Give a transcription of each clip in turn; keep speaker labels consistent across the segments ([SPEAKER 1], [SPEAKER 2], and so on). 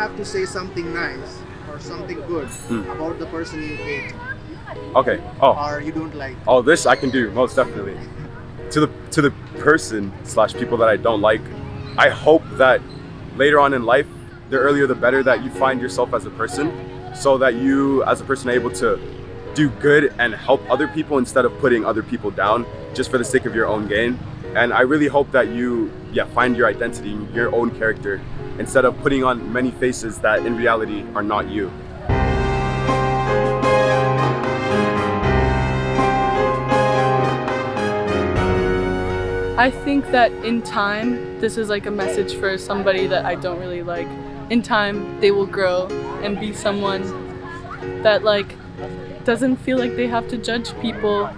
[SPEAKER 1] have to say something nice or something good about the person you hate
[SPEAKER 2] Okay. Oh.
[SPEAKER 1] or you don't like.
[SPEAKER 2] Oh, this I can do most definitely. To the person / people that I don't like, I hope that later on in life, the earlier the better, that you find yourself as a person, so that you as a person are able to do good and help other people instead of putting other people down just for the sake of your own gain. And I really hope that you find your identity, your own character, instead of putting on many faces that in reality are not you.
[SPEAKER 3] I think that in time, this is like a message for somebody that I don't really like. In time, they will grow and be someone that like doesn't feel like they have to judge people.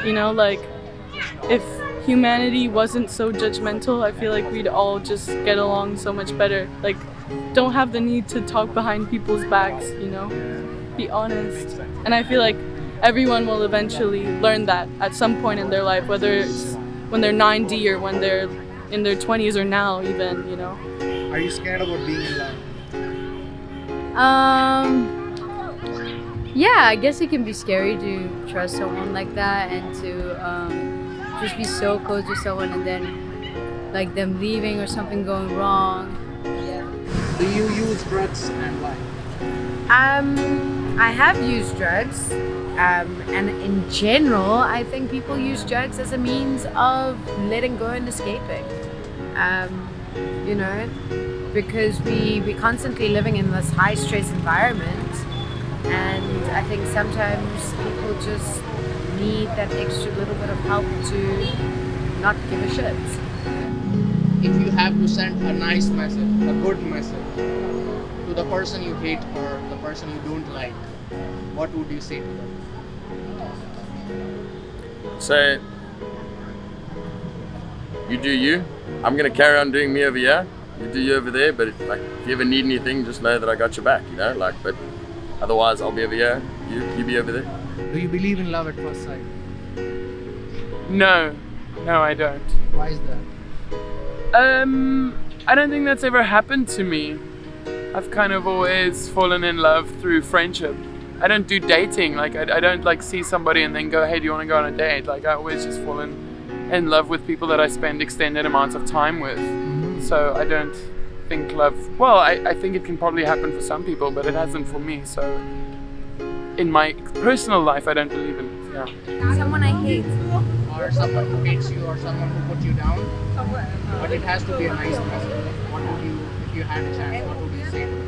[SPEAKER 3] You know, like if humanity wasn't so judgmental, I feel like we'd all just get along so much better. Like, don't have the need to talk behind people's backs, you know? Be honest. And I feel like everyone will eventually learn that at some point in their life, whether it's when they're 90 or when they're in their 20s or now even, you know?
[SPEAKER 1] Are you scared about being in love?
[SPEAKER 4] Yeah, I guess it can be scary to trust someone like that and to just be so close to someone and then like them leaving or something going wrong. Yeah.
[SPEAKER 1] Do you use drugs and why?
[SPEAKER 4] I have used drugs, and in general, I think people use drugs as a means of letting go and escaping. You know, because we constantly living in this high stress environment, and I think sometimes people just need that extra little bit of help to not give a shit.
[SPEAKER 1] If you have to send a nice message, a good message to the person you hate or the person you don't like, what would you say to them?
[SPEAKER 5] So, you do you. I'm gonna carry on doing me over here. You do you over there. But like, if you ever need anything, just know that I got your back. You know, like. But otherwise, I'll be over here. You be over there.
[SPEAKER 1] Do you believe in love at first sight?
[SPEAKER 6] No, I don't.
[SPEAKER 1] Why is that?
[SPEAKER 6] I don't think that's ever happened to me. I've kind of always fallen in love through friendship. I don't do dating. Like I don't like see somebody and then go, hey, do you want to go on a date? Like I always just fall in love with people that I spend extended amounts of time with. So I don't think love. Well, I think it can probably happen for some people, but it hasn't for me. So in my personal life, I don't believe in it. Yeah.
[SPEAKER 4] Someone I hate.
[SPEAKER 1] Or someone who hates you or someone who put you down? But it has to be a nice message. What would you, if you had a chance, what would you say to them?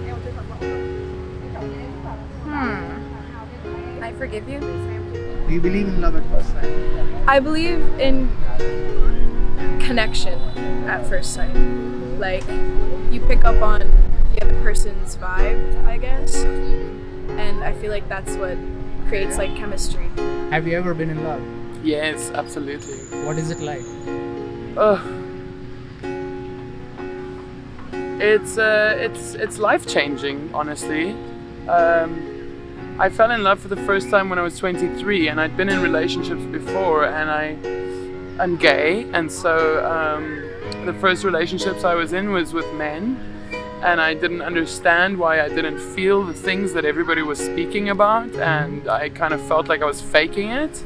[SPEAKER 4] I forgive you.
[SPEAKER 1] Do you believe in love at first sight?
[SPEAKER 7] I believe in connection at first sight. Like, you pick up on the other person's vibe, I guess. And I feel like that's what creates like chemistry.
[SPEAKER 1] Have you ever been in love?
[SPEAKER 6] Yes, absolutely.
[SPEAKER 1] What is it like?
[SPEAKER 6] It's life changing, honestly. I fell in love for the first time when I was 23, and I'd been in relationships before, and I'm gay, and so the first relationships I was in was with men, and I didn't understand why I didn't feel the things that everybody was speaking about, and I kind of felt like I was faking it.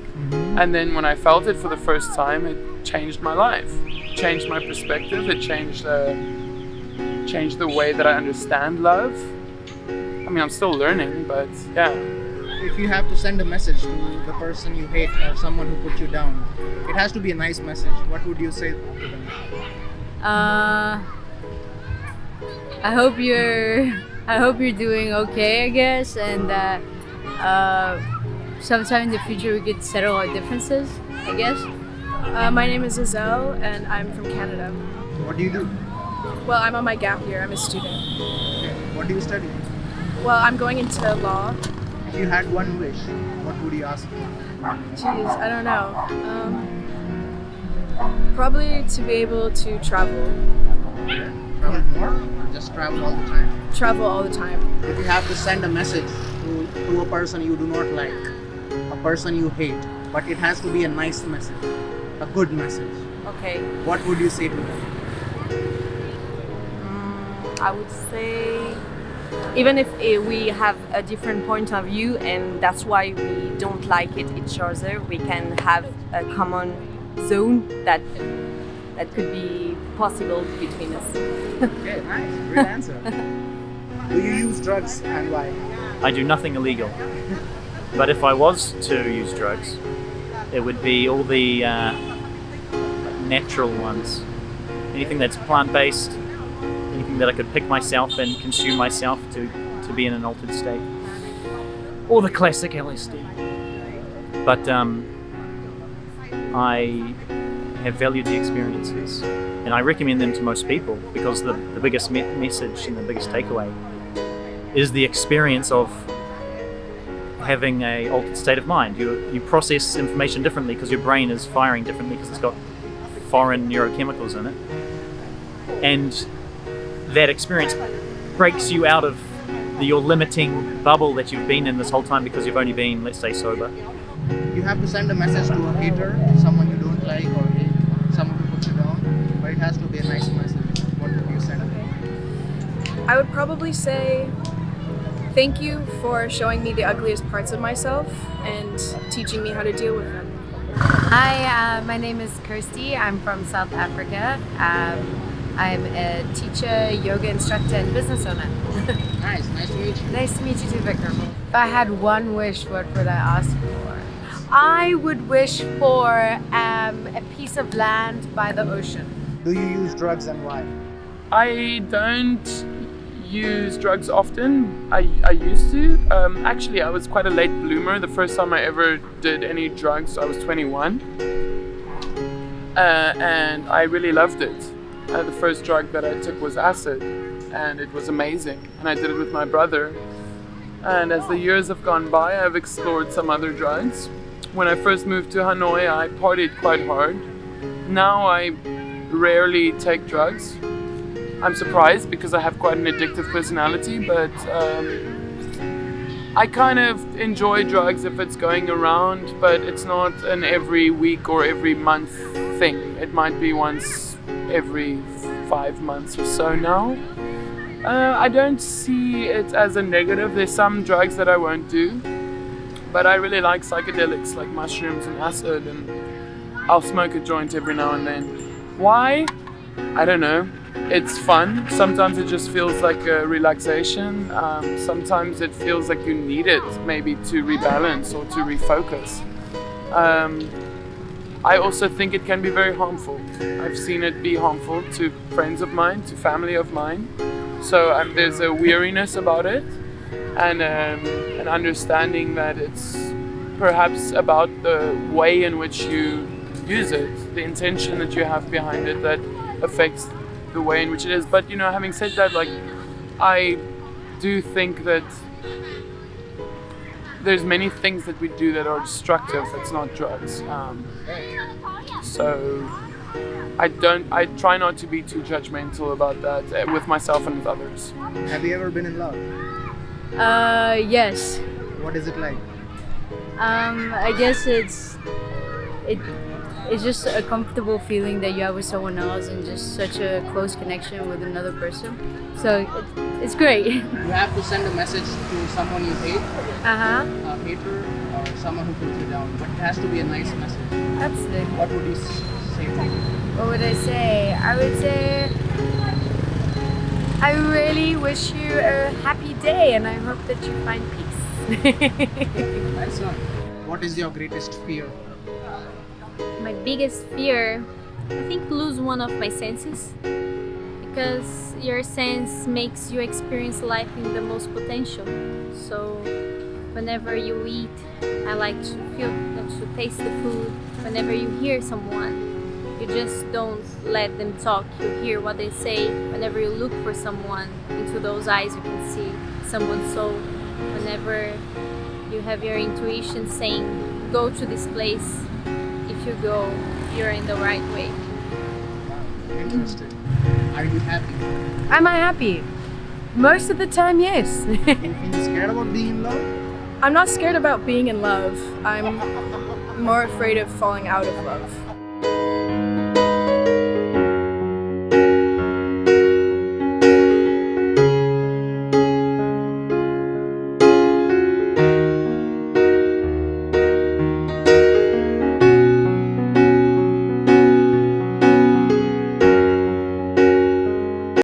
[SPEAKER 6] And then when I felt it for the first time, it changed my life, changed my perspective, it changed the way that I understand love. I mean, I'm still learning, but yeah.
[SPEAKER 1] If you have to send a message to the person you hate or someone who put you down, it has to be a nice message. What would you say to them?
[SPEAKER 4] I hope you're doing okay, I guess, and that sometime in the future we could settle our differences, I guess.
[SPEAKER 7] My name is Azelle, and I'm from Canada.
[SPEAKER 1] What do you do?
[SPEAKER 7] Well, I'm on my gap year. I'm a student.
[SPEAKER 1] Okay. What do you study?
[SPEAKER 7] Well, I'm going into law.
[SPEAKER 1] If you had one wish, what would you ask for?
[SPEAKER 7] Jeez, I don't know. Probably to be able to travel.
[SPEAKER 1] Travel more or just travel all the time?
[SPEAKER 7] Travel all the time.
[SPEAKER 1] If you have to send a message to a person you do not like, a person you hate, but it has to be a nice message, a good message,
[SPEAKER 4] Okay.
[SPEAKER 1] what would you say to them?
[SPEAKER 8] I would say, even if we have a different point of view and that's why we don't like it each other, we can have a common zone that could be possible between us.
[SPEAKER 1] Okay, nice. Great answer. Do you use drugs and why?
[SPEAKER 9] I do nothing illegal. But if I was to use drugs, it would be all the natural ones. Anything that's plant-based, anything that I could pick myself and consume myself to be in an altered state. Or the classic LSD. But I have valued the experiences and I recommend them to most people because the biggest message and the biggest takeaway is the experience of having a altered state of mind. You process information differently because your brain is firing differently because it's got foreign neurochemicals in it. And that experience breaks you out of your limiting bubble that you've been in this whole time because you've only been, let's say, sober.
[SPEAKER 1] You have to send a message to a hater, someone you don't like or hate, someone who puts you down, but it has to be a nice message. What would you send?
[SPEAKER 7] I would probably say thank you for showing me the ugliest parts of myself and teaching me how to deal with them.
[SPEAKER 4] Hi, my name is Kirsty. I'm from South Africa. I'm a teacher, yoga instructor, and business owner.
[SPEAKER 1] Nice to meet you.
[SPEAKER 4] Nice to meet you too, Vikram. If I had one wish, what would I ask for? I would wish for a piece of land by the ocean.
[SPEAKER 1] Do you use drugs and why?
[SPEAKER 6] I don't use drugs often. I used to. Actually, I was quite a late bloomer. The first time I ever did any drugs, I was 21. And I really loved it. The first drug that I took was acid, and it was amazing. And I did it with my brother. And as the years have gone by, I've explored some other drugs. When I first moved to Hanoi, I partied quite hard. Now I rarely take drugs. I'm surprised because I have quite an addictive personality, but I kind of enjoy drugs if it's going around, but it's not an every week or every month thing. It might be once every 5 months or so now. I don't see it as a negative. There's some drugs that I won't do, but I really like psychedelics like mushrooms and acid, and I'll smoke a joint every now and then. Why? I don't know. It's fun. Sometimes it just feels like a relaxation. Sometimes it feels like you need it maybe to rebalance or to refocus. I also think it can be very harmful. I've seen it be harmful to friends of mine, to family of mine. So there's a weariness about it and an understanding that it's perhaps about the way in which you use it, the intention that you have behind it that affects the way in which it is. But having said that, like, I do think that there's many things that we do that are destructive. That's not drugs. So I try not to be too judgmental about that with myself and with others.
[SPEAKER 1] Have you ever been in love?
[SPEAKER 10] Yes.
[SPEAKER 1] What is it like?
[SPEAKER 10] I guess it's just a comfortable feeling that you have with someone else and just such a close connection with another person. So it's great.
[SPEAKER 1] You have to send a message to someone you hate, a hater, or someone who puts you down. But it has to be a nice message.
[SPEAKER 4] That's it.
[SPEAKER 1] What would you say to them?
[SPEAKER 4] What would I say? I would say I really wish you a happy day and I hope that you find peace.
[SPEAKER 1] Nice one. What is your greatest fear?
[SPEAKER 11] My biggest fear, I think, lose one of my senses, because your sense makes you experience life in the most potential. So whenever you eat, I like to feel, to taste the food. Whenever you hear someone, you just don't let them talk, you hear what they say. Whenever you look for someone, into those eyes you can see someone's soul. Whenever you have your intuition saying, go to this place, if you go, you're in the right way.
[SPEAKER 1] Interesting. Are you happy?
[SPEAKER 4] Am I happy? Most of the time, yes.
[SPEAKER 1] Do you feel scared about being in love?
[SPEAKER 7] I'm not scared about being in love. I'm more afraid of falling out of love.